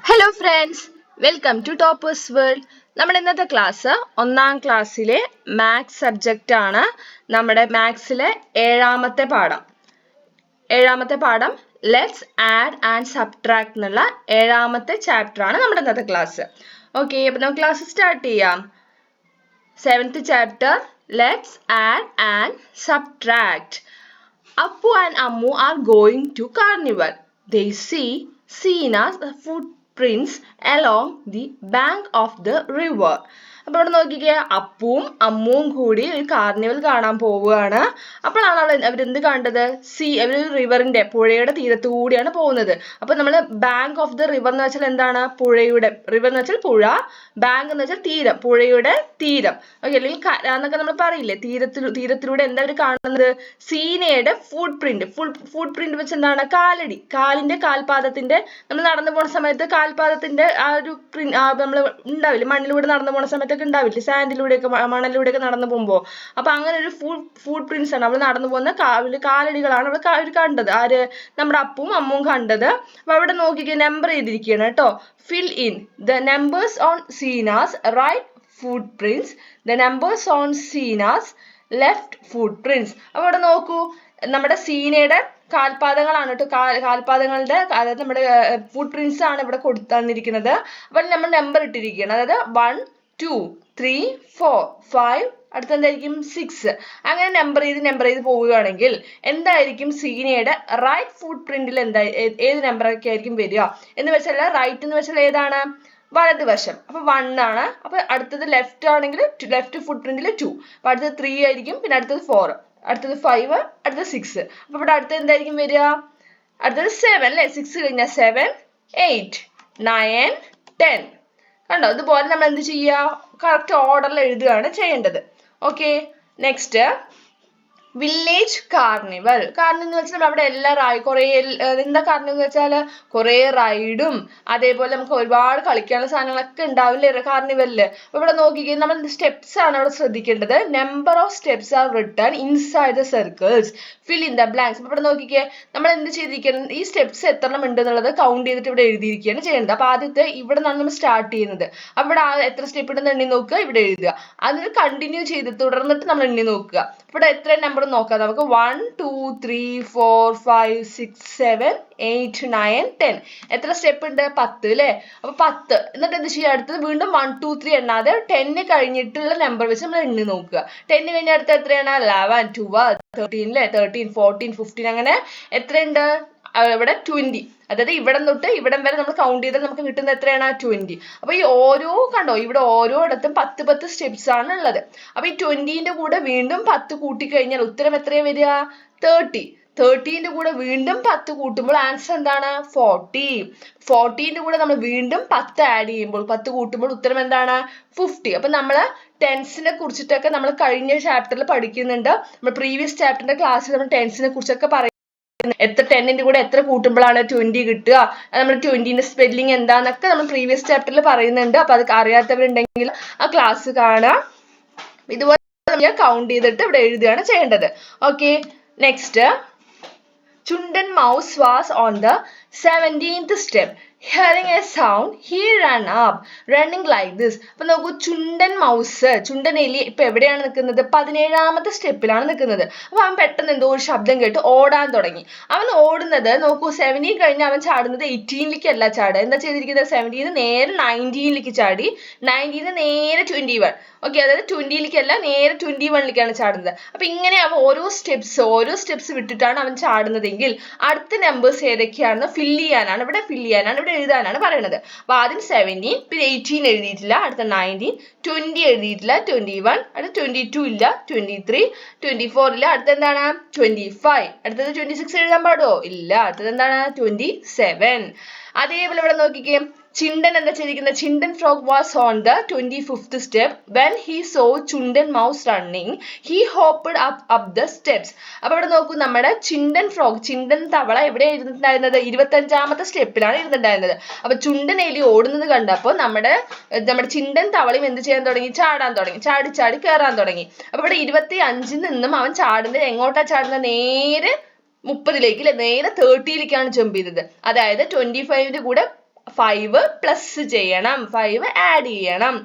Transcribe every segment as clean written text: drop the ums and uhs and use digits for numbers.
Hello friends, welcome to toppers world. നമ്മുടെ ഇന്നത്തെ class 1ാം ക്ലാസ്സിലെ മാത്സ് സബ്ജക്റ്റ് ആണ്. നമ്മുടെ മാത്സിലെ ഏഴാമത്തെ പാഠം ലെറ്റ്സ് ആഡ് ആൻഡ് സബ്ട്രാക്ട് എന്നുള്ള ഏഴാമത്തെ ചാപ്റ്റർ ആണ് നമ്മുടെ ഇന്നത്തെ ക്ലാസ്. ഓക്കെ, അപ്പൊ നമുക്ക് ക്ലാസ് സ്റ്റാർട്ട് ചെയ്യാം. 7th chapter, let's add and subtract. Appu and Ammu are going to carnival. They see Seena's footprints along the bank of the river. അപ്പോൾ ഇവിടെ നോക്കിക്കേ, അപ്പുവും അമ്മുവും കൂടി ഒരു കാർണിവൽ കാണാൻ പോവുകയാണ്. അപ്പോഴാണ് അവരെന്ത് കണ്ടത്? അവര് റിവറിന്റെ പുഴയുടെ തീരത്തു കൂടിയാണ് പോകുന്നത്. അപ്പൊ നമ്മൾ ബാങ്ക് ഓഫ് ദ റിവർ എന്ന് വെച്ചാൽ എന്താണ്? പുഴയുടെ, റിവർ എന്ന് വെച്ചാൽ പുഴ, ബാങ്ക് എന്ന് വെച്ചാൽ തീരം, പുഴയുടെ തീരം. ഓക്കെ, അല്ലെങ്കിൽ കര എന്നൊക്കെ നമ്മൾ പറയില്ലേ? തീരത്തിലൂടെ എന്താ അവർ കാണുന്നത്? സീനയുടെ ഫുട് പ്രിന്റ് വെച്ച് എന്താണ്? കാലിന്റെ കാൽപാദത്തിന്റെ, നമ്മൾ നടന്നു പോണ സമയത്ത് കാൽപാദത്തിന്റെ ആ ഒരു നമ്മൾ ഉണ്ടാവില്ലേ, മണ്ണിലൂടെ നടന്നു പോണ സമയത്തൊക്കെ ഉണ്ടാവില്ലേ, സാൻഡിലൂടെയൊക്കെ മണലിലൂടെയൊക്കെ നടന്നു പോകുമ്പോ. അപ്പൊ അങ്ങനെ ഒരു ഫുട് പ്രിന്റ്സ് ആണ്, നമ്മൾ നടന്നു പോകുന്ന കാലടികളാണ് അവർ കണ്ടത്. ആര്? നമ്മുടെ അപ്പും അമ്മും കണ്ടത്. അപ്പൊ അവിടെ നോക്കിക്കേ, നമ്പർ ചെയ്തിരിക്കുകയാണ് കേട്ടോ. Fill in the numbers on സീനാസ് right footprints, the numbers on Seena's left footprints. അപ്പൊ ഇവിടെ നോക്കൂ, നമ്മുടെ സീനയുടെ കാൽപാദങ്ങളാണ് കേട്ടോ, കാൽപാദങ്ങളുടെ, അതായത് നമ്മുടെ ഫുട് പ്രിന്റ്സ് ആണ് ഇവിടെ തന്നിരിക്കുന്നത്. അപ്പൊ നമ്മൾ നമ്പർ ഇട്ടിരിക്കുകയാണ്, അതായത് 1 2 3 4 5, അടുത്ത എന്തായിരിക്കും 6. അങ്ങനെ നമ്പർ ചെയ്ത് പോവുകയാണെങ്കിൽ എന്തായിരിക്കും സീനയുടെ റൈറ്റ് ഫുട് പ്രിന്റിൽ ഏത് നമ്പറൊക്കെ ആയിരിക്കും വരിക എന്ന് വെച്ചാൽ, റൈറ്റ് എന്ന് വെച്ചാൽ ഏതാണ്? വലതുവശം. അപ്പൊ 1 ആണ്. അപ്പൊ അടുത്തത് ലെഫ്റ്റ് ആണെങ്കിൽ ലെഫ്റ്റ് ഫുട് പ്രിന്റിൽ 2, അപ്പൊ അടുത്തത് 3 ആയിരിക്കും, പിന്നെ അടുത്തത് 4, അടുത്തത് 5, അടുത്തത് 6. അപ്പൊ ഇവിടെ അടുത്തത് എന്തായിരിക്കും വരിക? അടുത്തത് 7 അല്ലെ? 6 കഴിഞ്ഞാൽ 7 8 9 10. കണ്ടോ? ഇതുപോലെ നമ്മൾ എന്ത് ചെയ്യുക? കറക്റ്റ് ഓർഡറിൽ എഴുതുകയാണ് ചെയ്യേണ്ടത്. Okay, next village carnival. Carnival എന്ന് വെച്ചാൽ അവിടെ എല്ലാ കുറെ, എന്താ കാർണിവൽ എന്ന് വെച്ചാൽ കുറെ റൈഡും അതേപോലെ നമുക്ക് ഒരുപാട് കളിക്കാനുള്ള സാധനങ്ങളൊക്കെ ഉണ്ടാവില്ലേ കാർണിവലില്. അപ്പൊ ഇവിടെ നോക്കിക്കേ, നമ്മൾ സ്റ്റെപ്സ് ആണ് അവിടെ ശ്രദ്ധിക്കേണ്ടത്. Number of steps are written inside the circles, fill in the blanks. അപ്പൊ ഇവിടെ നോക്കിക്കേ, നമ്മൾ എന്ത് ചെയ്തിരിക്കണം? ഈ സ്റ്റെപ്സ് എത്രണ്ണം ഉണ്ട് എന്നുള്ളത് കൗണ്ട് ചെയ്തിട്ട് ഇവിടെ എഴുതിയിരിക്കുകയാണ് ചെയ്യേണ്ടത്. അപ്പൊ ആദ്യത്തെ ഇവിടെ നിന്നാണ് നമ്മൾ സ്റ്റാർട്ട് ചെയ്യുന്നത്. അവിടെ എത്ര സ്റ്റെപ്പ് ഉണ്ടെന്ന് എണ്ണി നോക്കുക, ഇവിടെ എഴുതുക. അതിന് കണ്ടിന്യൂ ചെയ്ത് തുടർന്നിട്ട് നമ്മൾ എണ്ണി നോക്കുക. ഇവിടെ എത്ര നമ്പർ നോക്കാം നമുക്ക്? 1 2 3 4 5 6 7 8 9 10. എത്ര സ്റ്റെപ്പ് ഉണ്ട്? 10 അല്ലേ? അപ്പൊ 10. എന്നിട്ട് എന്ത് ചെയ്യുക? അടുത്തത് വീണ്ടും 1 2 3 എണ്ണാതെ 10 കഴിഞ്ഞിട്ടുള്ള നമ്പർ വെച്ച് നമ്മൾ എണ്ണി നോക്കുക. 10 കഴിഞ്ഞ അടുത്ത എത്രയാണ്? 11 12 13 അല്ലേ? 13 14 15. അങ്ങനെ എത്രയുണ്ട്? ഇവിടെ 20. അതായത് ഇവിടം തൊട്ട് ഇവിടം വരെ നമ്മൾ കൗണ്ട് ചെയ്താൽ നമുക്ക് കിട്ടുന്നത് എത്രയാണ്? 20. അപ്പൊ ഈ കണ്ടോ, ഇവിടെ ഓരോയിടത്തും 10 സ്റ്റെപ്സ് ആണ് ഉള്ളത്. അപ്പൊ ഈ 20ന്റെ കൂടെ വീണ്ടും 10 കൂട്ടിക്കഴിഞ്ഞാൽ ഉത്തരം എത്രയാ വരിക? 30. 30ന്റെ കൂടെ വീണ്ടും 10 കൂട്ടുമ്പോൾ ആൻസർ എന്താണ്? 40. 40ന്റെ കൂടെ നമ്മൾ വീണ്ടും 10 ആഡ് ചെയ്യുമ്പോൾ, 10 കൂട്ടുമ്പോൾ ഉത്തരം എന്താണ്? 50. അപ്പൊ നമ്മള് ടെൻസിനെ കുറിച്ചിട്ടൊക്കെ നമ്മൾ കഴിഞ്ഞ ചാപ്റ്ററിൽ പഠിക്കുന്നുണ്ട്. നമ്മൾ പ്രീവിയസ് ചാപ്റ്ററിന്റെ ക്ലാസ്സിൽ നമ്മൾ ടെൻസിനെ കുറിച്ചൊക്കെ പറയും. എത്ര 10ന്റെ കൂടെ എത്ര കൂട്ടുമ്പോഴാണ് 20 കിട്ടുക, നമ്മൾ 20ന്റെ സ്പെല്ലിംഗ് എന്താന്നൊക്കെ നമ്മൾ പ്രീവിയസ് ചാപ്റ്ററിൽ പറയുന്നുണ്ട്. അപ്പൊ അത് അറിയാത്തവരുണ്ടെങ്കിൽ ആ ക്ലാസ് കാണാം. ഇതുപോലെ കൗണ്ട് ചെയ്തിട്ട് ഇവിടെ എഴുതുകയാണ് ചെയ്യേണ്ടത്. Okay, next Chundan mouse was on the 17th step. Hearing a sound, he ran up, running like this. അപ്പൊ നോക്കൂ, ചുണ്ടൻ മൗസ്, ചുണ്ടൻ എലി ഇപ്പൊ എവിടെയാണ് നിൽക്കുന്നത്? 17ാമത്തെ സ്റ്റെപ്പിലാണ് നിൽക്കുന്നത്. അപ്പൊ അവൻ പെട്ടെന്ന് എന്തോ ഒരു ശബ്ദം കേട്ട് ഓടാൻ തുടങ്ങി. അവൻ ഓടുന്നത് നോക്കൂ, 17 കഴിഞ്ഞ് അവൻ ചാടുന്നത് 18ലേക്ക് അല്ല ചാടുക. എന്താ ചെയ്തിരിക്കുന്നത്? 17 നേരെ 19ലേക്ക് ചാടി, 19 നേരെ 21. ഓക്കെ, അതായത് 20ലേക്കല്ല, നേരെ 21ലേക്കാണ് ചാടുന്നത്. അപ്പൊ ഇങ്ങനെ അവൻ ഓരോ സ്റ്റെപ്സ് വിട്ടിട്ടാണ് അവൻ ചാടുന്നതെങ്കിൽ അടുത്ത നമ്പേഴ്സ് ഏതൊക്കെയാണെന്ന് ഫില്ല് ചെയ്യാനാണ് ഇവിടെ എഴുതാനാണ് പറയുന്നത്. അപ്പൊ ആദ്യം 17, പിന്നെ 18 എഴുതിയിട്ടില്ല, അടുത്ത 19, 20 എഴുതിയിട്ടില്ല, 21, അടുത്ത 22 ഇല്ല, 23, 24 ഇല്ല, അടുത്ത എന്താണ്? 25, അടുത്തത് 26 എഴുതാൻ പാടോ? ഇല്ല, അടുത്തത് എന്താണ്? 27. അതേപോലെ ഇവിടെ നോക്കിക്കേ, ചിണ്ടൻ എന്താ ചെയ്തിരിക്കുന്നത്? Chindan frog was on the 25th step. When he saw Chundan mouse running, he hopped up the steps. അപ്പൊ ഇവിടെ നോക്കൂ, നമ്മുടെ ചിണ്ടൻ തവള എവിടെ ഇരുന്നിട്ടുണ്ടായിരുന്നത്? 25ാമത്തെ സ്റ്റെപ്പിലാണ് ഇരുന്നിട്ടുണ്ടായിരുന്നത്. അപ്പൊ ചുണ്ടൻ എലി ഓടുന്നത് കണ്ടപ്പോൾ നമ്മുടെ ചിണ്ടൻ തവളയും എന്ത് ചെയ്യാൻ തുടങ്ങി? ചാടാൻ തുടങ്ങി, ചാടി കയറാൻ തുടങ്ങി. അപ്പൊ ഇവിടെ 25ൽ നിന്നും അവൻ ചാടുന്നത് എങ്ങോട്ടാ ചാടുന്നത്? നേരെ 30ലേക്ക് അല്ലെ, നേരെ 30ലേക്കാണ് ജമ്പ് ചെയ്തത്. അതായത് 25ന്റെ കൂടെ 5 പ്ലസ് ചെയ്യണം, 5 ആഡ് ചെയ്യണം.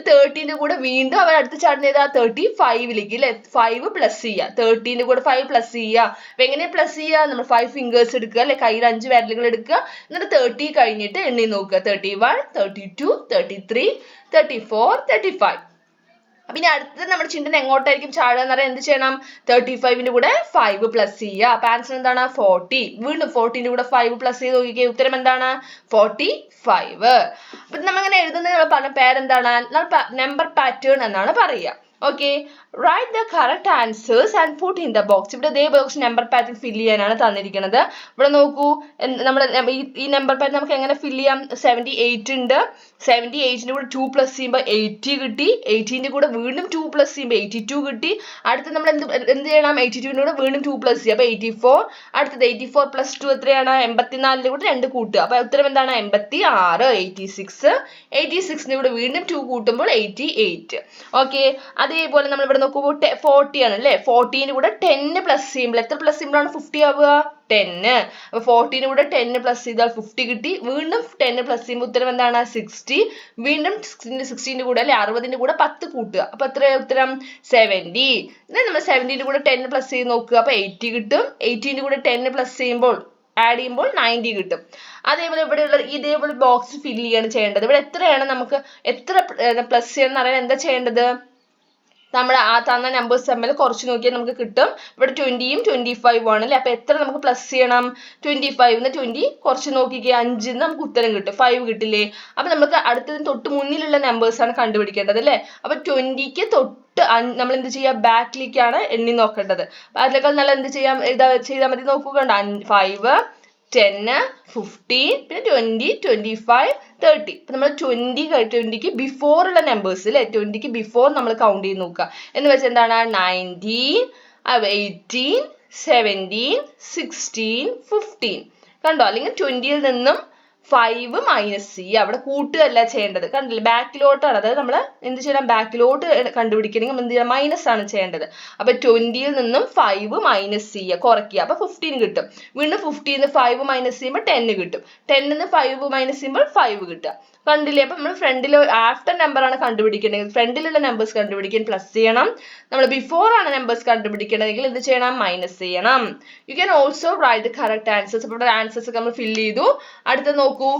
30ന്റെ കൂടെ വീണ്ടും അവർ അടുത്ത് ചാടുന്ന ഏതാ 35ലേക്ക് അല്ലെ, 5 പ്ലസ് ചെയ്യുക, 30ന്റെ കൂടെ 5 പ്ലസ് ചെയ്യുക. അപ്പൊ എങ്ങനെയാ പ്ലസ് ചെയ്യുക, നമ്മൾ 5 ഫിംഗേഴ്സ് എടുക്കുക അല്ലെ, കയ്യിൽ 5 വിരലുകൾ എടുക്കുക, എന്നിട്ട് 30 കഴിഞ്ഞിട്ട് എണ്ണി നോക്കുക, 31 32 33 34 35. അപ്പൊ ഇനി അടുത്തത് നമ്മുടെ ചിന്തൻ എങ്ങോട്ടായിരിക്കും ചാടുക എന്ന് പറയാൻ എന്ത് ചെയ്യണം, 35ന്റെ കൂടെ 5 പ്ലസ് ചെയ്യുക. അപ്പൊ ആൻസർ എന്താണ് 40. വീണ്ടും 40ന്റെ കൂടെ 5 പ്ലസ് ചെയ്ത് നോക്കിക്കേ, ഉത്തരം എന്താണ് 45. അപ്പൊ നമ്മൾ ഇങ്ങനെ എഴുതുന്നത് പറഞ്ഞ പേരെന്താണ്, നമ്പർ പാറ്റേൺ എന്നാണ് പറയുക. Okay, write the correct answers and put in the box. ഇവിടെ ഇതേ ബോക്സ് നമ്പർ പാറ്റേൺ ഫില്ല് ചെയ്യാനാണ് തന്നിരിക്കുന്നത്. ഇവിടെ നോക്കൂ, നമ്മുടെ ഈ നമ്പർ പാറ്റേൺ നമുക്ക് എങ്ങനെ ഫില്ല് ചെയ്യാം, 78 ഉണ്ട്, 78ന്റെ കൂടെ 2 പ്ലസ് ചെയ്യുമ്പോൾ 80 കിട്ടി, 80ന്റെ കൂടെ വീണ്ടും 2 പ്ലസ് ചെയ്യുമ്പോൾ 82 കിട്ടി. അടുത്ത് നമ്മൾ എന്ത് ചെയ്യണം, 82ന്റെ കൂടെ വീണ്ടും 2 പ്ലസ് ചെയ്യുക, അപ്പൊ 84. അടുത്തത് 84 പ്ലസ് 2 എത്രയാണ്, 84ന്റെ കൂടെ 2 കൂട്ടുക, അപ്പൊ ഉത്തരം എന്താണ് 86. 86, 86ന്റെ കൂടെ വീണ്ടും 2 കൂട്ടുമ്പോൾ 88. ഓക്കെ, അതേപോലെ നമ്മൾ ഇവിടെ നോക്കുമ്പോൾ 40 ആണ് അല്ലേ, 40ന്റെ കൂടെ 10 പ്ലസ് ചെയ്യുമ്പോൾ എത്ര പ്ലസ് ചെയ്യുമ്പോഴാണ് 50 ആവുക, 10. അപ്പൊ 40ന്റെ കൂടെ 10 പ്ലസ് ചെയ്താൽ 50 കിട്ടി, വീണ്ടും 10 പ്ലസ് ചെയ്യുമ്പോൾ ഉത്തരം എന്താണ് 60. വീണ്ടും 60ന്റെ കൂടെ അല്ലെ 60ന്റെ കൂടെ 10 കൂട്ടുക, അപ്പൊ എത്ര ഉത്തരം 70. നമ്മൾ 70ന്റെ കൂടെ 10 പ്ലസ് ചെയ്ത് നോക്കുക, അപ്പൊ 80 കിട്ടും. 80ന്റെ കൂടെ 10 പ്ലസ് ചെയ്യുമ്പോൾ ആഡ് ചെയ്യുമ്പോൾ 90 കിട്ടും. അതേപോലെ ഇവിടെയുള്ള ഇതേപോലെ ബോക്സ് ഫില്ല് ചെയ്യാണ് ചെയ്യേണ്ടത്. ഇവിടെ എത്രയാണ് നമുക്ക് എത്ര പ്ലസ് ചെയ്യണം അറിയാൻ എന്താ ചെയ്യേണ്ടത്, നമ്മൾ ആ തന്ന നമ്പേഴ്സ് തമ്മിൽ കുറച്ച് നോക്കിയാൽ നമുക്ക് കിട്ടും. ഇവിടെ 20യും 25 ആണ് അല്ലെ, അപ്പൊ എത്ര നമുക്ക് പ്ലസ് ചെയ്യണം, 25ന്ന് 20 കുറച്ച് നോക്കിക്കേ, 5ന്ന് നമുക്ക് ഉത്തരം കിട്ടും, 5 കിട്ടില്ലേ. അപ്പൊ നമുക്ക് അടുത്തതിന് തൊട്ട് മുന്നിലുള്ള നമ്പേഴ്സ് ആണ് കണ്ടുപിടിക്കേണ്ടത് അല്ലെ. അപ്പൊ 20ക്ക് തൊട്ട് നമ്മൾ എന്ത് ചെയ്യുക, ബാക്കിലേക്കാണ് എണ്ണി നോക്കേണ്ടത്. അതിനേക്കാൾ നല്ല എന്ത് ചെയ്യാം, ചെയ്താൽ മതി, നോക്കുക 5 10 15 പിന്നെ 20 25 30. ഇപ്പൊ നമ്മൾ 20ക്ക് ബിഫോർ ഉള്ള നമ്പേഴ്സ് അല്ലെ, 20ക്ക് ബിഫോർ നമ്മൾ കൗണ്ട് ചെയ്ത് നോക്കുക. എന്ന് വെച്ചാൽ എന്താണ് 19 18 17 16 15 കണ്ടോ, അല്ലെങ്കിൽ 20ൽ നിന്നും 5 മൈനസ് ചെയ്യുക, അവിടെ കൂട്ടുകയല്ല ചെയ്യേണ്ടത്, കണ്ടില്ലേ ബാക്കിലോട്ടാണ്, അതായത് നമ്മൾ എന്ത് ചെയ്യണം, ബാക്കിലോട്ട് കണ്ടുപിടിക്കണമെങ്കിൽ എന്ത് ചെയ്യണം, മൈനസ് ആണ് ചെയ്യേണ്ടത്. അപ്പൊ 20ൽ നിന്നും 5 മൈനസ് ചെയ്യുക, കുറയ്ക്കുക, അപ്പൊ 15 കിട്ടും. വീണ്ടും 15ന്ന് 5 മൈനസ് ചെയ്യുമ്പോൾ 10 കിട്ടും, 10ന്ന് 5 മൈനസ് ചെയ്യുമ്പോൾ 5 കിട്ടുക, കണ്ടില്ലേ. അപ്പൊ നമ്മൾ ഫ്രണ്ടിൽ ആഫ്റ്റർ നമ്പർ ആണ് കണ്ടുപിടിക്കേണ്ടത്, ഫ്രണ്ടിലുള്ള നമ്പേഴ്സ് കണ്ടുപിടിക്കാൻ പ്ലസ് ചെയ്യണം, നമ്മൾ ബിഫോർ ആണ് നമ്പേഴ്സ് കണ്ടുപിടിക്കേണ്ടതെങ്കിൽ എന്ത് ചെയ്യണം, മൈനസ് ചെയ്യണം. You can also write the correct answers. അപ്പോൾ ഇവിടെ ആൻസേഴ്സ് ഒക്കെ നമ്മൾ ഫില്ല് ചെയ്തു. അടുത്ത നോക്കൂ,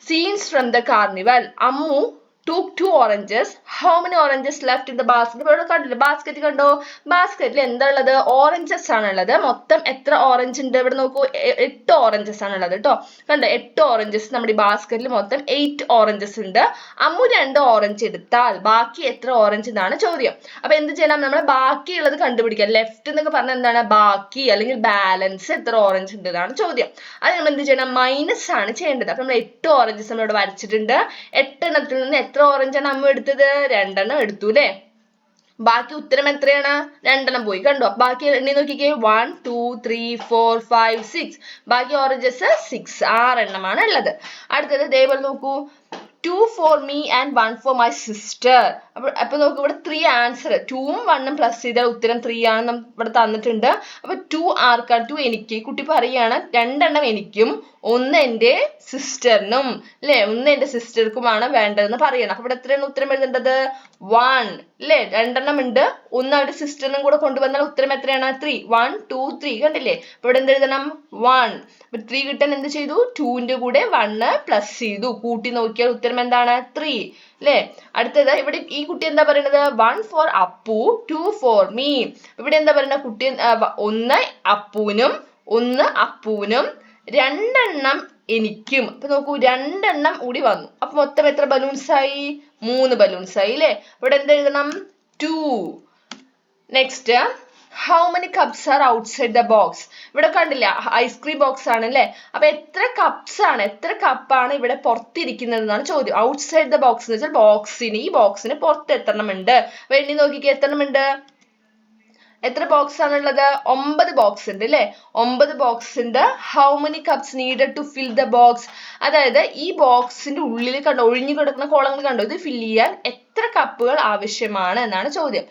scenes from the carnival. Ammu took 2 oranges. How many oranges left in the basket? ഇവിടെ കണ്ടില്ലേ ബാസ്കറ്റ് കണ്ടോ, ബാസ്കറ്റിൽ എന്താ ഉള്ളത്, ഓറഞ്ചസ് ആണുള്ളത്. മൊത്തം എത്ര ഓറഞ്ച് ഉണ്ട്, ഇവിടെ നോക്കൂ 8 ഓറഞ്ചസ് ആണുള്ളത് കേട്ടോ, കണ്ടോ 8 ഓറഞ്ചസ് നമ്മുടെ ഈ ബാസ്കറ്റിൽ മൊത്തം 8 ഓറഞ്ചസ് ഉണ്ട്. അമ്മു 2 ഓറഞ്ച് എടുത്താൽ ബാക്കി എത്ര ഓറഞ്ച് എന്നാണ് ചോദ്യം. അപ്പൊ എന്ത് ചെയ്യണം, നമ്മൾ ബാക്കിയുള്ളത് കണ്ടുപിടിക്കാം. ലെഫ്റ്റ് എന്നൊക്കെ പറഞ്ഞാൽ എന്താണ്, ബാക്കി അല്ലെങ്കിൽ ബാലൻസ് എത്ര ഓറഞ്ച് ഉണ്ട് എന്നാണ് ചോദ്യം. അത് നമ്മൾ എന്ത് ചെയ്യണം, മൈനസ് ആണ് ചെയ്യേണ്ടത്. അപ്പൊ നമ്മൾ 8 ഓറഞ്ചസ് നമ്മൾ ഇവിടെ വരച്ചിട്ടുണ്ട്. 8 എണ്ണത്തിൽ നിന്ന് എത്ര ഓറഞ്ച് ആണ് അമ്മ എടുത്തത്, 2 എണ്ണം എടുത്തു അല്ലേ. ബാക്കി ഉത്തരം എത്രയാണ്, 2 എണ്ണം പോയി, കണ്ടോ. ബാക്കി എണ്ണി നോക്കിക്കേ, 1 2 3 4 5 6. ബാക്കി ഓറഞ്ചസ് 6, 6 എണ്ണമാണ് ഉള്ളത്. അടുത്തത് ഇതേപോലെ നോക്കൂ, 2 for me and 1 for my sister. അപ്പൊ നോക്കൂ, ഇവിടെ 3 ആൻസർ, 2ഉം 1ഉം പ്ലസ് ചെയ്താൽ ഉത്തരം 3 ആണ് ഇവിടെ തന്നിട്ടുണ്ട്. അപ്പൊ 2 ആർക്കാണ്, 2 എനിക്ക്, കുട്ടി പറയാണ് 2 എണ്ണം എനിക്കും 1 എൻ്റെ സിസ്റ്ററിനും അല്ലെ, 1 എൻ്റെ സിസ്റ്റർക്കുമാണ് വേണ്ടതെന്ന് പറയണം. അപ്പൊ ഇവിടെ എത്രയാണ് ഉത്തരം എഴുതേണ്ടത്, 1 അല്ലെ, 2 എണ്ണം ഉണ്ട്, 1 അവരുടെ സിസ്റ്ററിനും കൂടെ കൊണ്ടുവന്നാൽ ഉത്തരം എത്രയാണ്, 3. 1 2 3 കണ്ടില്ലേ. അപ്പൊ ഇവിടെ എന്ത് എഴുതണം, 1. അപ്പൊ 3 കിട്ടാൻ എന്ത് ചെയ്തു, 2ന്റെ കൂടെ 1 പ്ലസ് ചെയ്തു, കൂട്ടി നോക്കിയാൽ ഉത്തരം എന്താണ് 3 അല്ലെ. അടുത്തത് ഇവിടെ ഈ കുട്ടി എന്താ പറയുന്നത്, 1 for അപ്പു 2 for me. ഇവിടെ എന്താ പറയുന്നത്, കുട്ടി 1 അപ്പുവിനും 1 അപ്പുവിനും 2 എണ്ണം എനിക്കും. അപ്പൊ നോക്കൂ 2 എണ്ണം കൂടി വന്നു, അപ്പൊ മൊത്തം എത്ര ബലൂൺസ് ആയി, 3 ബലൂൺസ് ആയി അല്ലെ. ഇവിടെ എന്താ എഴുതണം, 2. Next, how many cups are outside the box? ഇവിടെ കണ്ടില്ല ഐസ്ക്രീം ബോക്സ് ആണ് അല്ലെ. അപ്പൊ എത്ര കപ്സ് ആണ്, എത്ര കപ്പാണ് ഇവിടെ പുറത്തിരിക്കുന്നത് എന്നാണ് ചോദ്യം. ഔട്ട്സൈഡ് ദ ബോക്സ് എന്ന് വെച്ചാൽ ബോക്സിന്, ഈ ബോക്സിന് പുറത്ത് എത്ര എണ്ണം ഉണ്ട്, അപ്പൊ എണ്ണി നോക്കിക്കേ എത്ര എണ്ണം ഉണ്ട്, എത്ര ബോക്സ് ആണുള്ളത്, 9 ബോക്സ് ഉണ്ട് അല്ലെ. 9 ബോക്സ് ഉണ്ട്. How many cups needed to fill the box, അതായത് ഈ ബോക്സിന്റെ ഉള്ളിൽ കണ്ടോ ഒഴിഞ്ഞു കിടക്കുന്ന കോളങ്ങൾ കണ്ടോ, ഇത് ഫിൽ ചെയ്യാൻ എത്ര എത്ര കപ്പുകൾ ആവശ്യമാണ് എന്നാണ് ചോദ്യം.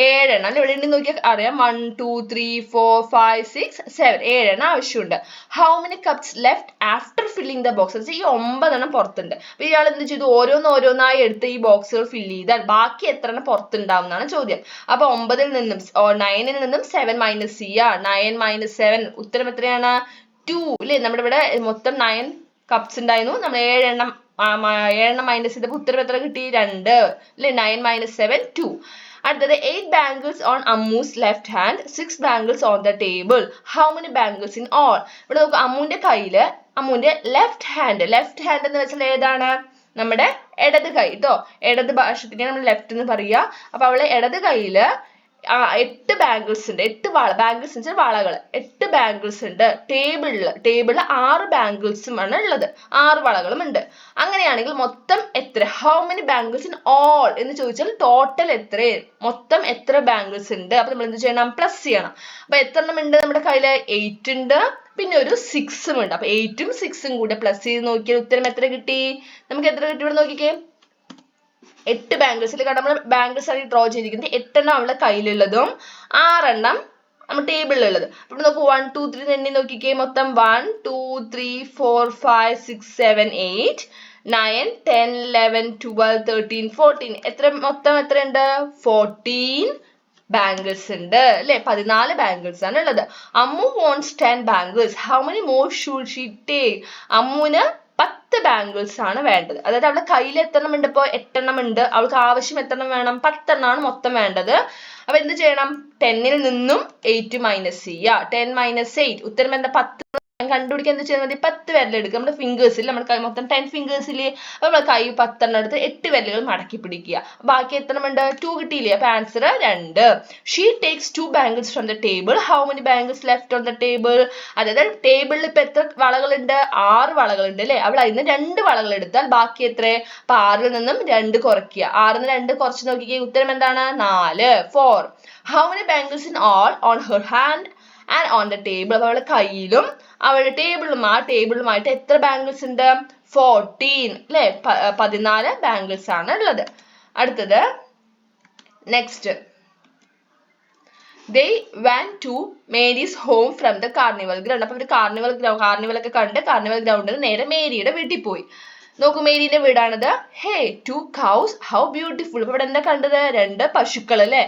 7 എണ്ണം ഇവിടെ ഉണ്ടെന്ന് നോക്കിയാൽ അറിയാം. 1 2 3 4 5 6 7 7 എണ്ണം ആവശ്യമുണ്ട്. How many cups left after filling the box? ഈ 9 എണ്ണം പുറത്തുണ്ട്. അപ്പൊ ഇയാൾ എന്ത് ചെയ്തു? ഓരോന്നായി എടുത്ത് ഈ ബോക്സുകൾ ഫില്ല് ചെയ്താൽ ബാക്കി എത്ര എണ്ണം പുറത്തുണ്ടാവും എന്നാണ് ചോദ്യം. അപ്പൊ 9ൽ നിന്നും 9ൽ നിന്നും 7 മൈനസ് ചെയ്യുക. 9 മൈനസ് 7 ഉത്തരം എത്രയാണ്? 2 അല്ലേ? നമ്മുടെ ഇവിടെ മൊത്തം 9 കപ്സ് ഉണ്ടായിരുന്നു. നമ്മൾ 7 എണ്ണം മൈനസ് ചെയ്തപ്പോൾ ഉത്തരം എത്ര കിട്ടി? 2 അല്ലേ? 9 മൈനസ് 7 2. അടുത്തത് 8 bangles on Ammu's left hand, 6 bangles on the table. How many bangles in all? ഇവിടെ നോക്കുക, അമ്മുവിന്റെ കയ്യില് അമ്മുവിന്റെ ലെഫ്റ്റ് ഹാൻഡ് എന്ന് വെച്ചാൽ ഏതാണ്? നമ്മുടെ ഇടത് കൈ ട്ടോ. ഇടത് ഭാഷത്തിന് നമ്മൾ ലെഫ്റ്റ് എന്ന് പറയുക. അപ്പൊ അവളെ ഇടത് കൈയില് 8 ബാംഗിൾസ് ഉണ്ട്. 8 ബാംഗിൾസ് എന്ന് വെച്ചാൽ വളകൾ. 8 ബാംഗിൾസ് ഉണ്ട്. ടേബിളിൽ 6 ബാംഗിൾസും ആണ് ഉള്ളത്. 6 വളകളും ഉണ്ട്. അങ്ങനെയാണെങ്കിൽ മൊത്തം എത്ര? How many bangles in all എന്ന് ചോദിച്ചാൽ ടോട്ടൽ എത്ര? മൊത്തം എത്ര ബാംഗിൾസ് ഉണ്ട്? അപ്പൊ നമ്മൾ എന്ത് ചെയ്യണം? പ്ലസ് ചെയ്യണം. അപ്പൊ എത്ര എണ്ണം ഉണ്ട് നമ്മുടെ കയ്യില്? 8 ഉണ്ട്, പിന്നെ ഒരു 6ഉം ഉണ്ട്. അപ്പൊ 8ഉം 6ഉം കൂടെ പ്ലസ് ചെയ്ത് നോക്കിയാൽ ഉത്തരം എത്ര കിട്ടി? നമുക്ക് എത്ര കിട്ടി? ഇവിടെ നോക്കിക്കേ, 8 ബാംഗിൾസിൽ കാരണം നമ്മൾ ബാംഗിൾസ് ആണ് ഡ്രോ ചെയ്തിരിക്കുന്നത്. 8 എണ്ണം അവളുടെ കയ്യിലുള്ളതും 6 എണ്ണം നമ്മുടെ ടേബിളിലുള്ളത്. ഇവിടെ നോക്കൂ, 1 2 3 എണ്ണി നോക്കിക്കേ. മൊത്തം 1 2 3 4 5 6 7 8 9 10 11 12 13 14 എത്ര മൊത്തം എത്രയുണ്ട്? 14 ബാംഗിൾസ് ഉണ്ട് അല്ലെ? 14 ബാംഗിൾസ് ആണ് ഉള്ളത്. Ammu wants 10 bangles. How many more should she take? അമ്മുവിന് 10 bangles ആണ് വേണ്ടത്. അതായത് അവളുടെ കയ്യിൽ എത്ര എണ്ണം ഉണ്ട്? ഇപ്പോൾ 8 എണ്ണം ഉണ്ട്. അവൾക്ക് ആവശ്യം എത്ര എണ്ണം വേണം? 10 എണ്ണമാണ് മൊത്തം വേണ്ടത്. അപ്പൊ എന്ത് ചെയ്യണം? 10ൽ നിന്നും 8 മൈനസ് ചെയ്യുക. 10 മൈനസ് 8 ഉത്തരം എന്താ? 10. കണ്ടുപിടിക്കാൻ എന്ത് ചെയ്താൽ മതി? 10 വിരലെടുക്കുക. നമ്മുടെ ഫിംഗേഴ്സിൽ നമ്മുടെ കൈ മൊത്തം 10 ഫിംഗേഴ്സിൽ അപ്പൊ നമ്മുടെ കൈ 10 എണ്ണം എടുത്ത് 8 വിരലുകൾ മടക്കി പിടിക്കുക. ബാക്കി എത്ര ഉണ്ട്? 2 കിട്ടിയില്ലേ? അപ്പൊ answer 2. She takes 2 bangles from the table. How many bangles left on the table? അതായത് ടേബിളിൽ ഇപ്പൊ എത്ര വളകളുണ്ട്? 6 വളകളുണ്ട് അല്ലെ? അവൾ അതിന് 2 വളകൾ എടുത്താൽ ബാക്കി എത്ര? അപ്പൊ 6ൽ നിന്നും 2 കുറയ്ക്കുക. 6ൽ നിന്ന് 2 കുറച്ച് നോക്കിക്കുക. ഉത്തരം എന്താണ്? 4 4. How many bangles in all on her hand and on the table? അപ്പൊ അവളുടെ കയ്യിലും അവളുടെ ടേബിളുമായിട്ട് എത്ര ബാംഗിൾസ് ഉണ്ട്? 14 അല്ലെ? 14 ബാംഗിൾസ് ആണ് ഉള്ളത്. അടുത്തത് next, they went to Mary's home from the carnival ground. അപ്പൊ കാർണിവൽ ഒക്കെ കണ്ട് കാർണിവൽ ഗ്രൗണ്ടിൽ നേരെ മേരിയുടെ വീട്ടിൽ പോയി. നോക്കൂ, മേരിയുടെ വീടാണിത്. ഹേ 2 cows, how beautiful. അപ്പൊ ഇവിടെ എന്താ കണ്ടത്? 2 പശുക്കൾ അല്ലെ?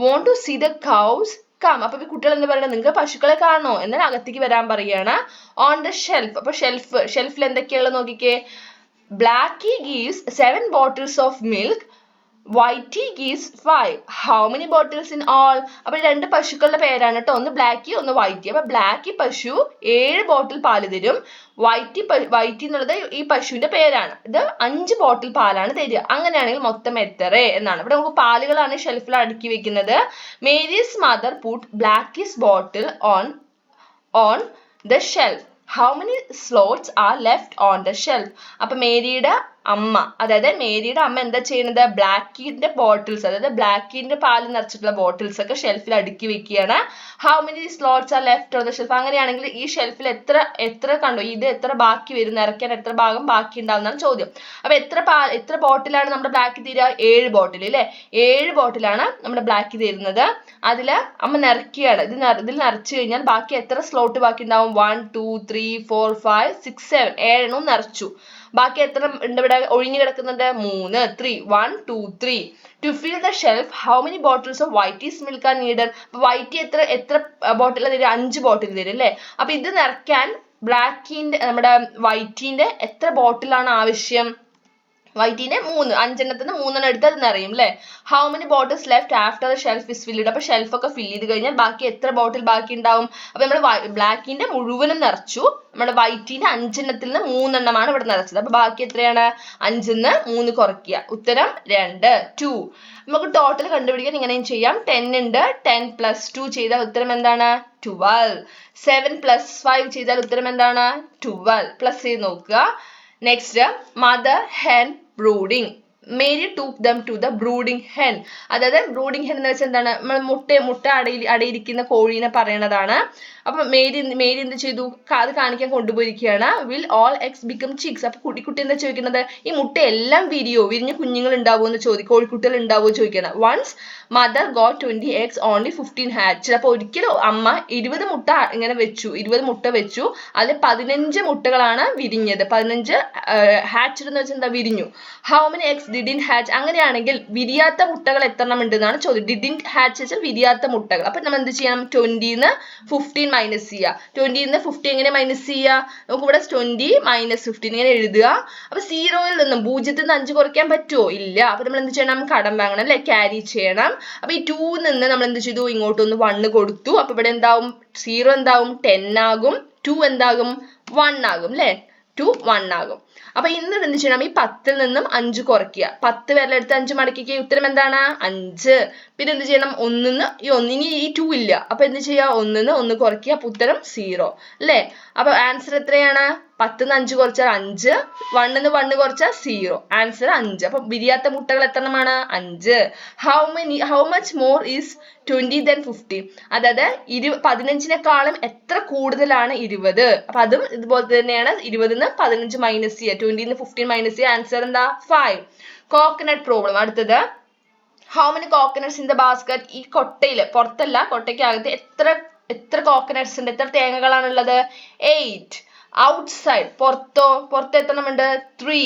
want to see the cows come. അപ്പൊ കുട്ടികൾ എന്താ പറയുന്നത്? നിങ്ങൾക്ക് പശുക്കളെ കാണണോ? എന്നാൽ അകത്തേക്ക് വരാൻ പറയാണ്. on the shelf. അപ്പൊ ഷെൽഫിൽ എന്തൊക്കെയുള്ളത് നോക്കിക്കേ. Blackie gives 7 bottles of milk. Whitey gives 5. How many bottles in all? അപ്പൊ 2 പശുക്കളുടെ പേരാണ് കേട്ടോ. ഒന്ന് ബ്ലാക്കി, ഒന്ന് വൈറ്റി. അപ്പൊ ബ്ലാക്കി പശു 7 ബോട്ടിൽ പാല് തരും. വൈറ്റി എന്നുള്ളത് ഈ പശുവിന്റെ പേരാണ്. ഇത് 5 ബോട്ടിൽ പാലാണ് തരിക. അങ്ങനെയാണെങ്കിൽ മൊത്തം എത്ര എന്നാണ്. ഇവിടെ നമുക്ക് പാലുകളാണ് ഷെൽഫിൽ അടുക്കി വെക്കുന്നത്. Mary's mother put Blackie's bottle on the shelf. How many slots are left on the shelf? അപ്പൊ മേരിയുടെ അമ്മ എന്താ ചെയ്യുന്നത്? ബ്ലാക്കിന്റെ ബോട്ടിൽസ്, അതായത് ബ്ലാക്കിന്റെ പാല് നിറച്ചിട്ടുള്ള ബോട്ടിൽസ് ഒക്കെ ഷെൽഫിൽ അടുക്കി വെക്കുകയാണ്. How many slots R left on the shelf? അങ്ങനെയാണെങ്കിൽ ഈ ഷെൽഫിൽ എത്ര കണ്ടോ? ഇത് എത്ര ബാക്കി വരും? നിറയ്ക്കാൻ എത്ര ഭാഗം ബാക്കി ഉണ്ടാവുന്നതാണ് ചോദ്യം. അപ്പൊ എത്ര ബോട്ടിലാണ് നമ്മുടെ ബ്ലാക്ക് തീരുക? 7 ബോട്ടിൽ അല്ലെ? 7 ബോട്ടിലാണ് നമ്മുടെ ബ്ലാക്ക് തീരുന്നത്. അതില് അമ്മ നിറയ്ക്കുകയാണ്. ഇതിൽ നിറച്ചു കഴിഞ്ഞാൽ ബാക്കി എത്ര സ്ലോട്ട് ബാക്കി ഉണ്ടാവും? 1 2 3 4 5 6 7 7 എണ്ണവും നിറച്ചു. ബാക്കി എത്ര ഉണ്ട് ഇവിടെ ഒഴിഞ്ഞു കിടക്കുന്നുണ്ട്? 3 3 1 2 3. To fill the shelf, how many bottles of Whitey's milk are needed? അപ്പൊ വൈറ്റി എത്ര ബോട്ടിൽ തരും? 5 ബോട്ടിൽ തരും അല്ലെ? അപ്പൊ ഇത് നിറയ്ക്കാൻ നമ്മുടെ വൈറ്റിന്റെ എത്ര ബോട്ടിലാണ് ആവശ്യം? വൈറ്റിന്റെ 3, 5 എണ്ണത്തിന് 3 എണ്ണം എടുത്ത് അത് നിറയും അല്ലെ? How many bottles left after the shelf is filled? അപ്പൊ ഷെൽഫ് ഒക്കെ ഫിൽ ചെയ്ത് കഴിഞ്ഞാൽ ബാക്കി എത്ര ബോട്ടിൽ ബാക്കി ഉണ്ടാവും? അപ്പൊ നമ്മൾ ബ്ലാക്കിന്റെ മുഴുവനും നിറച്ചു. നമ്മുടെ വൈറ്റിന്റെ 5 എണ്ണത്തിൽ നിന്ന് 3 എണ്ണമാണ് ഇവിടെ നിറച്ചത്. അപ്പൊ ബാക്കി എത്രയാണ്? 5ന്ന് 3 കുറയ്ക്കുക. ഉത്തരം 2 2. നമുക്ക് ടോട്ടൽ കണ്ടുപിടിക്കാൻ ഇങ്ങനെയും ചെയ്യാം. 10 ഉണ്ട്. 10 + 2 ചെയ്താൽ ഉത്തരം എന്താണ്? 12. 7 + 5 ചെയ്താൽ ഉത്തരം എന്താണ്? 12. പ്ലസ് ചെയ്ത് നോക്കുക. Next, mother hen brooding. Mary took them to the brooding hen. അതായത് ബ്രൂഡിംഗ് ഹെൻ എന്ന് വെച്ചാൽ എന്താണ്, നമ്മൾ മുട്ട അടയിരിക്കുന്ന കോഴീനെ പറയണതാണ്. അപ്പൊ മേരി എന്ത് ചെയ്തു, അത് കാണിക്കാൻ കൊണ്ടുപോയിരിക്കുകയാണ്. Will all eggs become chicks. അപ്പൊ കുട്ടി എന്താ ചോദിക്കുന്നത്, ഈ മുട്ട എല്ലാം വിരിഞ്ഞ കുഞ്ഞുങ്ങൾ ഉണ്ടാവുമോ എന്ന് കോഴിക്കുട്ടികൾ ഉണ്ടാവുമോ ചോദിക്കണം. Once mother got 20 eggs, only 15 hatched. അപ്പൊ ഒരിക്കലും അമ്മ 20 മുട്ട ഇങ്ങനെ വെച്ചു, 20 മുട്ട വെച്ചു, അതിൽ 15 മുട്ടകളാണ് വിരിഞ്ഞത്. 15 hatched എന്ന് വെച്ചാൽ എന്താ, വിരിഞ്ഞു. How many eggs didn't hatch. അങ്ങനെയാണെങ്കിൽ വിരിയാത്ത മുട്ടകൾ എത്രണ്ണം ഉണ്ട് എന്നാണ് ചോദ്യം. ഡിഡിന്റ് ഹാച്ച് വെച്ചാൽ വിരിയാത്ത മുട്ടകൾ. അപ്പൊ നമ്മൾ എന്ത് ചെയ്യണം, 20ന്ന് 15 മൈനസ് ചെയ്യുക. 20ന്ന് 50 എങ്ങനെ മൈനസ് ചെയ്യുക, നമുക്ക് ഇവിടെ 20 മൈനസ് 15 ഇങ്ങനെ എഴുതുക. അപ്പൊ 0യിൽ നിന്നും 0ത്തിൽ നിന്ന് 5 കുറയ്ക്കാൻ പറ്റുമോ, ഇല്ല. അപ്പൊ നമ്മൾ എന്ത് ചെയ്യണം, കടം വാങ്ങണം അല്ലെ, ക്യാരി ചെയ്യണം. അപ്പൊ ഈ 2 നിന്ന് നമ്മൾ എന്ത് ചെയ്തു, ഇങ്ങോട്ടൊന്ന് 1 കൊടുത്തു. അപ്പൊ ഇവിടെ എന്താവും, 0 എന്താവും 10 ആകും, 2 എന്താകും 1 ആകും അല്ലെ, 2 1 ആകും. അപ്പൊ ഇന്ന് എന്ത് ചെയ്യണം, ഈ 10ൽ നിന്നും 5 കുറയ്ക്കുക. 10 വിരലെടുത്ത് 5 മടക്കിക്കുക. ഉത്തരം എന്താണ്, 5. പിന്നെ എന്ത് ചെയ്യണം, 1ന്ന് ഇനി ഈ 2 ഇല്ല. അപ്പൊ എന്ത് ചെയ്യുക, 1ന്ന് 1 കുറയ്ക്കുക. അപ്പൊ ഉത്തരം 0 അല്ലെ. അപ്പൊ ആൻസർ എത്രയാണ്, 10ന്ന് 5 കുറച്ചാൽ 5, 1ന്ന് 1 കുറച്ചാൽ 0. ആൻസർ 5. അപ്പൊ വിരിയാത്ത മുട്ടകൾ എത്രണ്ണമാണ്, 5. How much more is 20 than 50. അതായത് 15-നേക്കാളും എത്ര കൂടുതലാണ് 20. അപ്പൊ അതും ഇതുപോലെ തന്നെയാണ്. 20ന്ന് 15 മൈനസ് ചെയ്യുക, 20ന്ന് 15 മൈനസ് ചെയ്യുക. ആൻസർ എന്താ, 5. Coconut problem. അടുത്തത്, how many coconuts in the basket. ഈ കൊട്ടയില്, പുറത്തല്ല കൊട്ടയ്ക്കകത്ത് എത്ര കോക്കനട്ട്സ് ഉണ്ട്, എത്ര തേങ്ങകളാണുള്ളത്, 8. ഔട്ട്സൈഡ്, പുറത്ത് എത്രണ്ണമുണ്ട്, 3.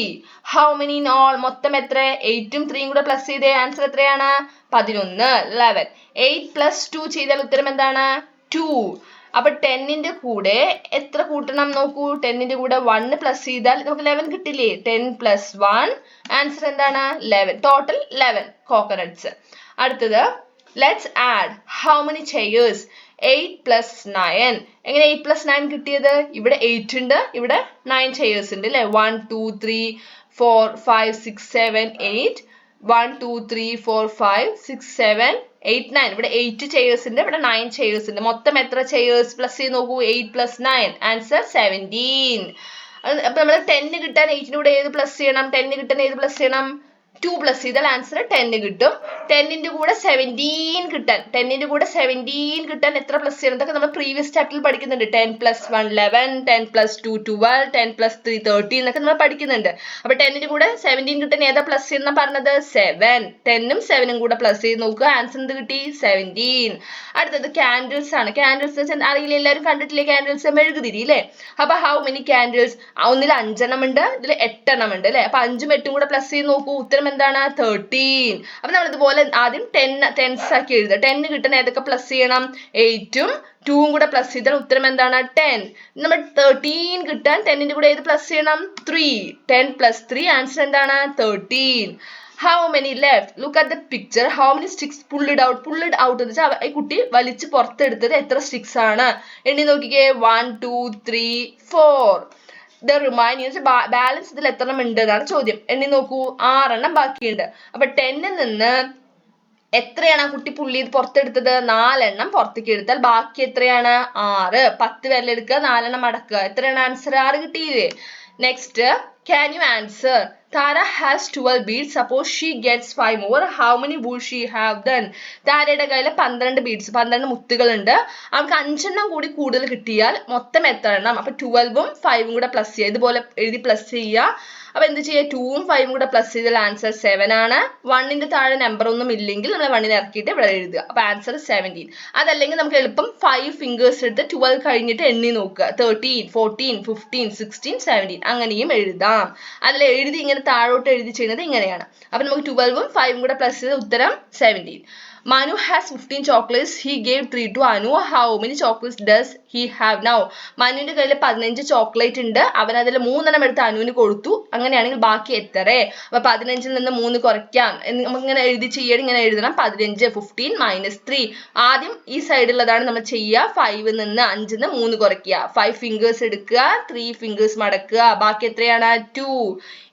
ഹൗ മെനി ഇൻ ഓൾ, മൊത്തം എത്ര, 8ഉം 3യും കൂടെ പ്ലസ് ചെയ്തേ. ആൻസർ എത്രയാണ്, 11, 11. 8 + 2 ചെയ്താൽ ഉത്തരം എന്താണ്, 2. അപ്പൊ 10ന്റെ കൂടെ എത്ര കൂട്ടണം നോക്കൂ, 10ന്റെ കൂടെ 1 പ്ലസ് ചെയ്താൽ നമുക്ക് 11 കിട്ടില്ലേ, 10 + 1. ആൻസർ എന്താണ്, 11. Total 11 coconuts. അടുത്തത്, let's add how many chairs, 8 + 9. എങ്ങനെ 8 + 9 കിട്ടിയത്, ഇവിടെ 8 ഉണ്ട്, ഇവിടെ 9 ചെയേഴ്സ് ഉണ്ട് അല്ലെ. 1 2 3 4 5 6 7 8. 1 2 3 4 5 6 7 8 9. ഇവിടെ 8 ചെയേഴ്സ് ഉണ്ട്, ഇവിടെ 9 ചെയേഴ്സ് ഉണ്ട്. മൊത്തം എത്ര ചെയേഴ്സ് പ്ലസ് ചെയ്ത് നോക്കൂ, 8 + 9. ആൻസർ 17. അപ്പൊ നമ്മൾ 10 കിട്ടാൻ 8ന്റെ കൂടെ ഏത് പ്ലസ് ചെയ്യണം, 10 കിട്ടാൻ ഏത് പ്ലസ് ചെയ്യണം, 2 പ്ലസ് ചെയ്താൽ ആൻസർ 10 കിട്ടും. 10ന്റെ കൂടെ 17 കിട്ടാൻ, 10ന്റെ കൂടെ 17 കിട്ടാൻ എത്ര പ്ലസ് ചെയ്യണം, ഇതൊക്കെ നമ്മൾ പ്രീവിയസ് ചാപ്റ്ററിൽ പഠിക്കുന്നുണ്ട്. 10 + 1 11, 10 + 2 12, 10 + 3 13 എന്നൊക്കെ നമ്മൾ പഠിക്കുന്നുണ്ട്. അപ്പൊ 10ന്റെ കൂടെ 17 കിട്ടാൻ ഏതാ പ്ലസ് ചെയ്യുന്ന പറഞ്ഞത്, 7. 10ഉം 7ഉം കൂടെ പ്ലസ് ചെയ്ത് നോക്കുക. ആൻസർ എന്ത് കിട്ടി, 17. അടുത്തത് കാൻഡിൽസ് ആണ്. കാൻഡിൽസ് അറിയില്ല, എല്ലാവരും കണ്ടിട്ടില്ലേ കാൻഡിൽസ്, മെഴുകുതിരി അല്ലേ. അപ്പൊ ഹൗ മെനി കാൻഡിൽസ്, ഒന്നിൽ 5 എണ്ണം ഉണ്ട്, ഇതിൽ 8 എണ്ണം ഉണ്ട് അല്ലെ. അപ്പൊ 5ഉം 8ഉം കൂടെ പ്ലസ് ചെയ്ത് നോക്കൂ. ഉത്തരം എന്താണ്, 13. അപ്പൊ നമ്മൾ ഇതുപോലെ ആദ്യം 10s ആക്കി എഴുതുക. 10 കിട്ടാൻ ഏതൊക്കെ പ്ലസ് ചെയ്യണം, 8ഉം 2ഉം കൂടെ പ്ലസ് ചെയ്താൽ ഉത്തരം എന്താണ്, 10. നമ്മൾ 13 കിട്ടാൻ 10ന്റെ കൂടെ ഏത് പ്ലസ് ചെയ്യണം, 3. 10 + 3. ആൻസർ എന്താണ്, 13. How many left? Look at the picture. How many sticks pulled out? Pulled out എന്ന് വെച്ചാൽ ഈ കുട്ടി വലിച്ച് പുറത്തെടുത്തത് എത്ര സ്റ്റിക്സ് ആണ്, എണ്ണി നോക്കിക്കേ. 1 2 3 4. ദ റിമൈനിങ്, ബാലൻസ് ഇതിൽ എത്ര എണ്ണം ഉണ്ട് എന്നാണ് ചോദ്യം. എണ്ണി നോക്കൂ, 6 എണ്ണം ബാക്കിയുണ്ട്. അപ്പൊ 10ൽ നിന്ന് എത്രയാണ് ആ കുട്ടി പുള്ളി പുറത്തെടുത്തത്, 4 എണ്ണം പുറത്തേക്ക് എടുത്താൽ ബാക്കി എത്രയാണ്, 6. 10 വിരലെടുക്കുക, 4 എണ്ണം മടക്കുക. എത്രയാണ് ആൻസർ, 6 കിട്ടിയില്ലേ. Next, can you answer? Tara has 12 beads. Suppose she gets 5 more. How many would she have then? താരയുടെ കയ്യിൽ 12 ബീഡ്സ്, 12 മുത്തുകൾ ഉണ്ട്. അവൾക്ക് 5 എണ്ണം കൂടി കൂടുതൽ കിട്ടിയാൽ മൊത്തം എത്ര എണ്ണം. അപ്പൊ 12ഉം 5ഉം കൂടെ പ്ലസ് ചെയ്യുക. ഇതുപോലെ എഴുതി പ്ലസ് ചെയ്യുക. അപ്പൊ എന്ത് ചെയ്യുക, 2ഉം 5ഉം കൂടെ പ്ലസ് ചെയ്താൽ ആൻസർ 7 ആണ്. 1ന്റെ താഴെ നമ്പർ ഒന്നും ഇല്ലെങ്കിൽ നമ്മൾ 1നെ ഇറക്കിയിട്ട് ഇവിടെ എഴുതുക. അപ്പൊ ആൻസർ 17. അതല്ലെങ്കിൽ നമുക്ക് എളുപ്പം 5 ഫിംഗേഴ്സ് എടുത്ത് 12 കഴിഞ്ഞിട്ട് എണ്ണി നോക്കുക. 13 14 15 16 17 അങ്ങനെയും എഴുതാം. അതിൽ എഴുതി ഇങ്ങനെ താഴോട്ട് എഴുതി ചെയ്യുന്നത് ഇങ്ങനെയാണ്. അപ്പൊ നമുക്ക് 12ഉം 5ഉം കൂടെ പ്ലസ് ചെയ്ത് ഉത്തരം 17. Manu has 15 chocolates. He gave 3 to Anu. How many chocolates does he have now? മനുവിന്റെ കയ്യിൽ 15 ചോക്ലേറ്റ് ഉണ്ട്. അവൻ അതിൽ 3 എണ്ണം എടുത്ത് അനുവിന് കൊടുത്തു. അങ്ങനെയാണെങ്കിൽ ബാക്കി എത്ര? അപ്പൊ 15ൽ നിന്ന് 3 കുറയ്ക്കാം. നമുക്ക് ഇങ്ങനെ എഴുതി ചെയ്യണം, ഇങ്ങനെ എഴുതണം. 15 15 - 3. ആദ്യം ഈ സൈഡിലുള്ളതാണ് നമ്മൾ ചെയ്യുക. 5ൽ നിന്ന് 5ൽ നിന്ന് 3 കുറയ്ക്കുക. 5 ഫിംഗേഴ്സ് എടുക്കുക, 3 ഫിംഗേഴ്സ് മടക്കുക. ബാക്കി എത്രയാണ്, 2.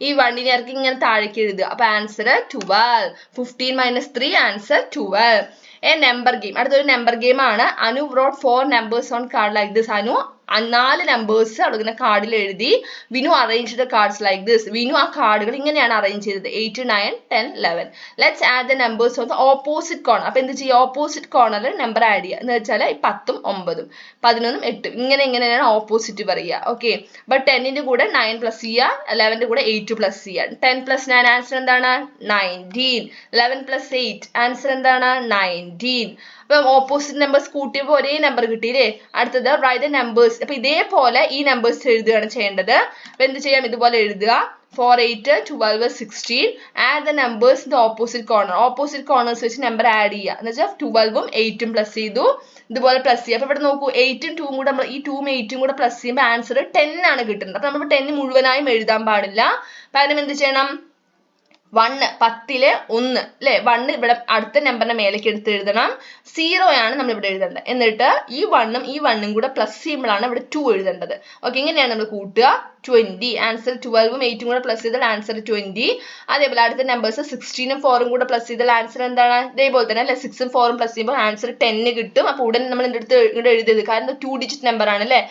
ഈ 1നെ ഇറക്കി ഇങ്ങനെ താഴേക്ക് എഴുതുക. അപ്പൊ answer 12. 15 - 3 answer 12. A number game. അടുത്തൊരു നമ്പർ ഗെയിം ആണ്. Anu wrote 4 numbers on card like this. Anu 4 numbers അവിടെ ഇങ്ങനെ കാർഡിൽ എഴുതി. Vinu arrange the cards like this. Vinu ആ കാർഡുകൾ ഇങ്ങനെയാണ് അറേഞ്ച് ചെയ്തത് 8, 9, 10, 11. Let's add the numbers of the opposite corner. അപ്പൊ എന്ത് ചെയ്യുക, ഓപ്പോസിറ്റ് കോർണറിൽ നമ്പർ ആഡ് ചെയ്യുക എന്ന് വെച്ചാൽ 10ഉം 9ഉം 11ഉം 8ഉം ഇങ്ങനെയാണ് ഓപ്പോസിറ്റ് പറയുക. ഓക്കെ, അപ്പൊ 10ന്റെ കൂടെ 9 പ്ലസ് ചെയ്യുക, 11ന്റെ കൂടെ 8 പ്ലസ് ചെയ്യുക. 10 പ്ലസ് 9 ആൻസർ എന്താണ്? 19. 11 പ്ലസ് 8 ആൻസർ എന്താണ്? 19. അപ്പൊ ഓപ്പോസിറ്റ് നമ്പേഴ്സ് കൂട്ടിയപ്പോൾ ഒരേ നമ്പർ കിട്ടിയില്ലേ. അടുത്തത് റൈറ്റ് ദ നമ്പേഴ്സ്. അപ്പൊ ഇതേപോലെ ഈ നമ്പേഴ്സ് എഴുതുകയാണ് ചെയ്യേണ്ടത്. അപ്പൊ എന്ത് ചെയ്യാം, ഇതുപോലെ എഴുതുക. 4, 8, 12, 16. Add the numbers in the opposite corner. Opposite corners വെച്ച് നമ്പർ ആഡ് ചെയ്യുക എന്ന് വെച്ചാൽ 12ഉം 8ഉം പ്ലസ് ചെയ്തു, ഇതുപോലെ പ്ലസ് ചെയ്യുക. അപ്പൊ ഇവിടെ നോക്കൂ, 8ഉം 2ഉം കൂടെ നമ്മൾ ഈ 2ഉം 8ഉം കൂടെ പ്ലസ് ചെയ്യുമ്പോൾ ആൻസർ 10 ആണ് കിട്ടുന്നത്. അപ്പൊ നമ്മൾ 10 മുഴുവനായും എഴുതാൻ പാടില്ല. പകരം എന്ത് ചെയ്യണം, 1 10ലെ 1 അല്ലെ, 1 ഇവിടെ അടുത്ത നമ്പറിന്റെ മേലേക്ക് എടുത്ത് എഴുതണം. 0 ആണ് നമ്മൾ ഇവിടെ എഴുതേണ്ടത്. എന്നിട്ട് ഈ 1ഉം ഈ 1ഉം കൂടെ പ്ലസ് ചെയ്യുമ്പോഴാണ് ഇവിടെ 2 എഴുതേണ്ടത്. ഓക്കെ, ഇങ്ങനെയാണ് നമ്മൾ കൂട്ടുക. 20. ആൻസർ 12ഉം 8ഉം കൂടെ പ്ലസ് ചെയ്താൽ ആൻസർ 20. അതേപോലെ അടുത്ത നമ്പേഴ്സ് 16ഉം 4ഉം കൂടെ പ്ലസ് ചെയ്താൽ ആൻസർ എന്താണ്? ഇതേപോലെ തന്നെ അല്ലെ, 6ഉം 4ഉം പ്ലസ് ചെയ്യുമ്പോൾ ആൻസർ 10 കിട്ടും. അപ്പൊ ഉടനെ നമ്മൾ ഇതിന്റെ അടുത്ത് ഇവിടെ എഴുതിയത്, കാരണം 2 ഡിജിറ്റ് നമ്പർ ആണ് അല്ലെ.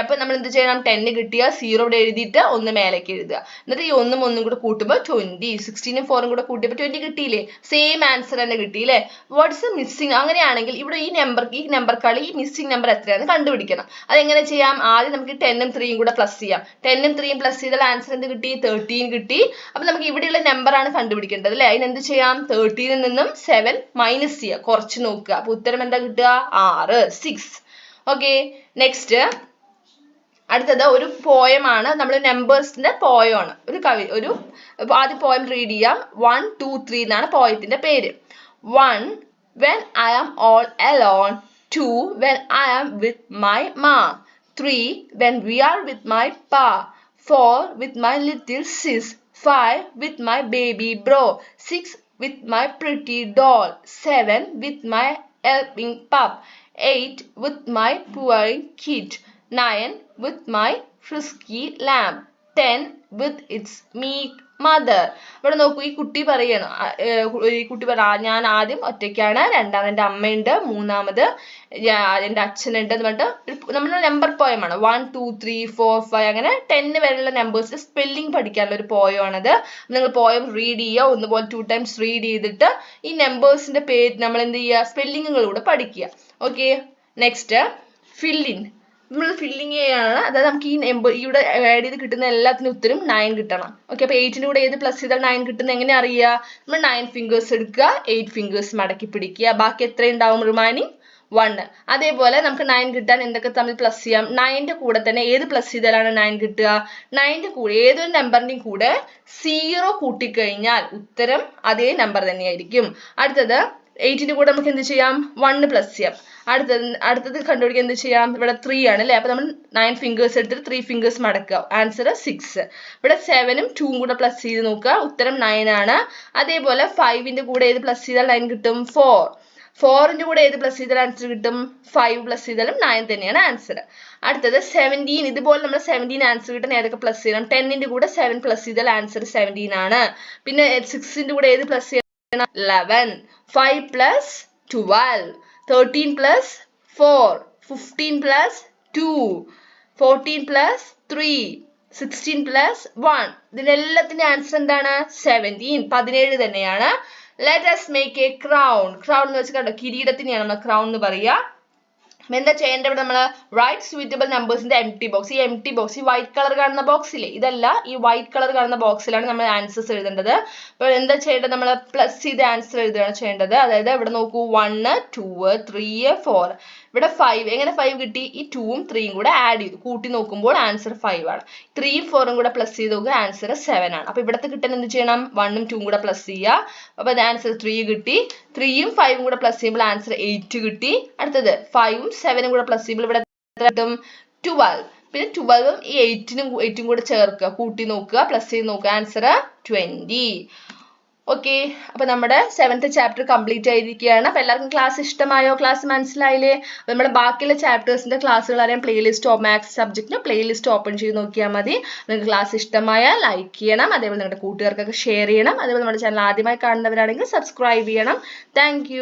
അപ്പൊ നമ്മൾ എന്ത് ചെയ്യണം, 10 കിട്ടിയ 0 ഇവിടെ എഴുതിയിട്ട് 1 മേലേക്ക് എഴുതുക. എന്നിട്ട് ഈ 1ഉം 1ഉം കൂടെ കൂട്ടുമ്പോൾ 20. 16ഉം 4ഉം കൂടെ കൂട്ടിയപ്പോൾ 20 കിട്ടിയില്ലേ. സെയിം ആൻസർ തന്നെ കിട്ടിയില്ലേ. What's missing? അങ്ങനെയാണെങ്കിൽ ഇവിടെ ഈ നമ്പർ കളി ഈ മിസ്സിംഗ് നമ്പർ എത്രയാണെന്ന് കണ്ടുപിടിക്കണം. അതെങ്ങനെ ചെയ്യാം? ആദ്യം നമുക്ക് 10ഉം 3ഉം കൂടെ പ്ലസ് ചെയ്യാം. 10ഉം 3ഉം പ്ലസ് ചെയ്താൽ ആൻസർ എന്ത് കിട്ടി? 13 കിട്ടി. അപ്പൊ നമുക്ക് ഇവിടെയുള്ള നമ്പർ ആണ് കണ്ടുപിടിക്കേണ്ടത് അല്ലെ. അതിനെന്ത് ചെയ്യാം, 13ൽ നിന്നും 7 മൈനസ് ചെയ്യുക, കുറച്ച് നോക്കുക. അപ്പൊ ഉത്തരം എന്താ കിട്ടുക? 6, 6. ഓക്കെ, നെക്സ്റ്റ് അടുത്തത് ഒരു പോയമാണ്. നമ്മൾ നമ്പേഴ്സിന്റെ പോയമാണ്, ഒരു ആദ്യ പോയം റീഡ് ചെയ്യാം. 1, 2, 3 എന്നാണ് പോയത്തിന്റെ പേര്. 1 when I am all alone. 2 when I am with my ma. 3 when we are with my pa. 4 with my little sis. 5 with my baby bro. 6 with my pretty doll. 7 with my helping pup. 8 with my purring kid. 9 with my frisky lamb. 10 with its meek mother. ഇവിടെ നോക്കൂ, ഈ കുട്ടി പറയണം, ഈ കുട്ടി ഞാൻ ആദ്യം ഒറ്റയ്ക്കാണ്, രണ്ടാമത് എൻ്റെ അമ്മയുണ്ട്, മൂന്നാമത് എൻ്റെ അച്ഛനുണ്ട് എന്ന് പറഞ്ഞിട്ട് നമ്മുടെ നമ്പർ പോയമാണ്. 1, 2, 3, 4, 5 അങ്ങനെ 10 വരെയുള്ള നമ്പേഴ്സ് സ്പെല്ലിംഗ് പഠിക്കാനുള്ള ഒരു പോയമാണത്. നിങ്ങൾ പോയം റീഡ് ചെയ്യുക, ഒന്നുപോലെ 2 times റീഡ് ചെയ്തിട്ട് ഈ നമ്പേഴ്സിന്റെ പേര് നമ്മൾ എന്ത് ചെയ്യുക, സ്പെല്ലിങ്ങുകളൂടെ പഠിക്കുക. Okay, next fill in. നമ്മൾ ഫില്ലിങ് ചെയ്യാണ്, അതായത് നമുക്ക് ഈ ഇവിടെ ആഡ് ചെയ്ത് കിട്ടുന്ന എല്ലാത്തിനും ഉത്തരം 9 കിട്ടണം. ഓക്കെ, അപ്പൊ 8ന്റെ കൂടെ ഏത് പ്ലസ് ചെയ്താൽ 9 കിട്ടുന്നത് എങ്ങനെ അറിയുക? നമ്മൾ 9 ഫിംഗേഴ്സ് എടുക്കുക, 8 ഫിംഗേഴ്സ് മടക്കി പിടിക്കുക, ബാക്കി എത്ര ഉണ്ടാവും? റിമൈനിങ് 1. അതേപോലെ നമുക്ക് 9 കിട്ടാൻ എന്തൊക്കെ തമ്മിൽ പ്ലസ് ചെയ്യാം? 9ന്റെ കൂടെ തന്നെ ഏത് പ്ലസ് ചെയ്താലാണ് 9 കിട്ടുക? 9ന്റെ കൂടെ ഏതൊരു നമ്പറിന്റെയും കൂടെ 0 കൂട്ടിക്കഴിഞ്ഞാൽ ഉത്തരം അതേ നമ്പർ തന്നെയായിരിക്കും. അടുത്തത് 8ന്റെ കൂടെ നമുക്ക് എന്ത് ചെയ്യാം? 1 പ്ലസ് ചെയ്യാം. അടുത്തത് കണ്ടുപിടിക്കാൻ എന്ത് ചെയ്യാം? ഇവിടെ 3 ആണ് അല്ലെ. അപ്പൊ നമ്മൾ 9 ഫിംഗേഴ്സ് എടുത്തിട്ട് 3 ഫിംഗേഴ്സ് മടക്കുക, ആൻസർ 6. ഇവിടെ 7ഉം 2ഉം കൂടെ പ്ലസ് ചെയ്ത് നോക്കുക, ഉത്തരം 9 ആണ്. അതേപോലെ 5ന്റെ കൂടെ ഏത് പ്ലസ് ചെയ്താൽ 9 കിട്ടും? 4. 4ന്റെ കൂടെ ഏത് പ്ലസ് ചെയ്താൽ ആൻസർ കിട്ടും? 5 പ്ലസ് ചെയ്താലും 9 തന്നെയാണ് ആൻസർ. അടുത്തത് 17. ഇതുപോലെ നമ്മൾ 17 ആൻസർ കിട്ടാൻ ഏതൊക്കെ പ്ലസ് ചെയ്യണം? 10ന്റെ കൂടെ 7 പ്ലസ് ചെയ്താൽ ആൻസർ 17 ആണ്. പിന്നെ 6ന്റെ കൂടെ ഏത് പ്ലസ് ചെയ്യണം? 11. 5 plus 12. 13 plus 4. 15 plus 2. 14 plus 3. 16 plus 1. ഇതിനെല്ലാത്തിന്റെ answer എന്താണ്? 17. 17 തന്നെയാണ്. Let us make a crown. Crown എന്ന് വെച്ചാൽ കണ്ടോ, കിരീടത്തിനെയാണ് നമ്മൾ crown എന്ന് പറയുക. എന്താ ചെയ്യേണ്ടത്? ഇവിടെ നമ്മൾ റൈറ്റ് suitable നമ്പേഴ്സിന്റെ empty box. ഈ empty box, ഈ വൈറ്റ് കളർ കാണുന്ന ബോക്സില്ലേ, ഇതല്ല, ഈ വൈറ്റ് കളർ കാണുന്ന ബോക്സിലാണ് നമ്മൾ ആൻസേഴ്സ് എഴുതേണ്ടത്. അപ്പോൾ എന്താ ചെയ്യേണ്ടത്? നമ്മൾ പ്ലസ് ചെയ്ത് ആൻസർ എഴുതുകയാണ് ചെയ്യേണ്ടത്. അതായത് ഇവിടെ നോക്കൂ, 1, 2, 3, 4. ഇവിടെ 5. എങ്ങനെ 5 കിട്ടി? ഈ 2ഉം 3ഉം കൂടെ ആഡ് ചെയ്തു, കൂട്ടി നോക്കുമ്പോൾ ആൻസർ 5 ആണ്. 3ഉം 4ഉം കൂടെ പ്ലസ് ചെയ്ത് നോക്കുക, ആൻസർ 7 ആണ്. അപ്പൊ ഇവിടത്തെ കിട്ടാൻ എന്ത് ചെയ്യണം? 1ഉം 2ഉം കൂടെ പ്ലസ് ചെയ്യുക, അപ്പൊ ആൻസർ 3 കിട്ടി. 3ഉം 5ഉം കൂടെ പ്ലസ് ചെയ്യുമ്പോൾ ആൻസർ 8 കിട്ടി. അടുത്തത് 5ഉം 7ഉം കൂടെ പ്ലസ് ചെയ്യുമ്പോൾ ഇവിടെ കിട്ടും 12. പിന്നെ 12ഉം ഈ 8ഉം കൂടെ ചേർക്കുക, കൂട്ടി നോക്കുക, പ്ലസ് ചെയ്ത് നോക്കുക, ആൻസർ 20. ഓക്കെ, അപ്പൊ നമ്മുടെ 7th ചാപ്റ്റർ കംപ്ലീറ്റ് ആയിരിക്കുകയാണ്. അപ്പൊ എല്ലാവർക്കും ക്ലാസ് ഇഷ്ടമായോ? ക്ലാസ് മനസ്സിലായില്ലേ? നമ്മുടെ ബാക്കിയുള്ള ചാപ്റ്റേഴ്സിന്റെ ക്ലാസ്സുകൾ അറിയാൻ പ്ലേലിസ്റ്റ് മാത്സ് സബ്ജക്റ്റിന് പ്ലേലിസ്റ്റ് ഓപ്പൺ ചെയ്ത് നോക്കിയാൽ മതി. നിങ്ങൾക്ക് ക്ലാസ് ഇഷ്ടമായാൽ ലൈക്ക് ചെയ്യണം, അതേപോലെ നിങ്ങളുടെ കൂട്ടുകാർക്കൊക്കെ ഷെയർ ചെയ്യണം. അതേപോലെ നമ്മുടെ ചാനൽ ആദ്യമായി കാണുന്നവരാണെങ്കിൽ സബ്സ്ക്രൈബ് ചെയ്യണം. താങ്ക്